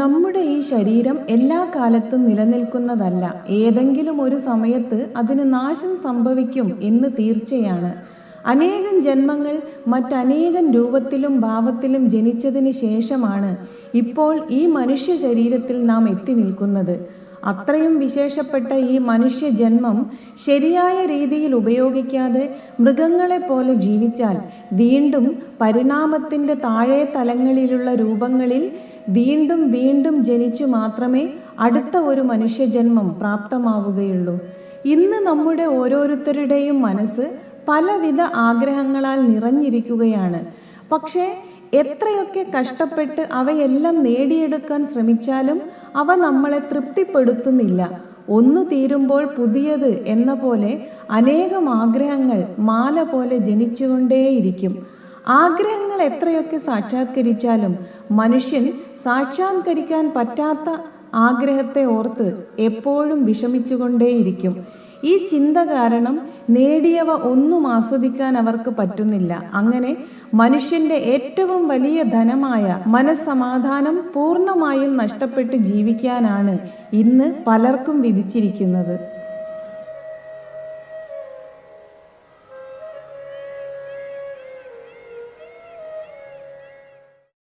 നമ്മുടെ ഈ ശരീരം എല്ലാ കാലത്തും നിലനിൽക്കുന്നതല്ല. ഏതെങ്കിലും ഒരു സമയത്ത് അതിന് നാശം സംഭവിക്കും എന്ന് തീർച്ചയാണ്. അനേകം ജന്മങ്ങൾ മറ്റനേകം രൂപത്തിലും ഭാവത്തിലും ജനിച്ചതിന് ശേഷമാണ് ഇപ്പോൾ ഈ മനുഷ്യ ശരീരത്തിൽ നാം എത്തി നിൽക്കുന്നത്. അത്രയും വിശേഷപ്പെട്ട ഈ മനുഷ്യ ജന്മം ശരിയായ രീതിയിൽ ഉപയോഗിക്കാതെ മൃഗങ്ങളെപ്പോലെ ജീവിച്ചാൽ വീണ്ടും പരിണാമത്തിൻ്റെ താഴെ തലങ്ങളിലുള്ള രൂപങ്ങളിൽ വീണ്ടും വീണ്ടും ജനിച്ചു മാത്രമേ അടുത്ത ഒരു മനുഷ്യജന്മം പ്രാപ്തമാവുകയുള്ളൂ. ഇന്ന് നമ്മുടെ ഓരോരുത്തരുടെയും മനസ്സ് പലവിധ ആഗ്രഹങ്ങളാൽ നിറഞ്ഞിരിക്കുകയാണ്. പക്ഷേ എത്രയൊക്കെ കഷ്ടപ്പെട്ട് അവയെല്ലാം നേടിയെടുക്കാൻ ശ്രമിച്ചാലും അവ നമ്മളെ തൃപ്തിപ്പെടുത്തുന്നില്ല. ഒന്നു തീരുമ്പോൾ പുതിയത് എന്ന പോലെ അനേകം ആഗ്രഹങ്ങൾ മാല പോലെ ജനിച്ചുകൊണ്ടേയിരിക്കും. ആഗ്രഹങ്ങൾ എത്രയൊക്കെ സാക്ഷാത്കരിച്ചാലും മനുഷ്യൻ സാക്ഷാത്കരിക്കാൻ പറ്റാത്ത ആഗ്രഹത്തെ ഓർത്ത് എപ്പോഴും വിഷമിച്ചുകൊണ്ടേയിരിക്കും. ഈ ചിന്ത കാരണം നേടിയവ ഒന്നും ആസ്വദിക്കാൻ അവർക്ക് പറ്റുന്നില്ല. അങ്ങനെ മനുഷ്യൻ്റെ ഏറ്റവും വലിയ ധനമായ മനസ്സമാധാനം പൂർണ്ണമായും നഷ്ടപ്പെട്ട് ജീവിക്കാനാണ് ഇന്ന് പലർക്കും വിധിച്ചിരിക്കുന്നത്.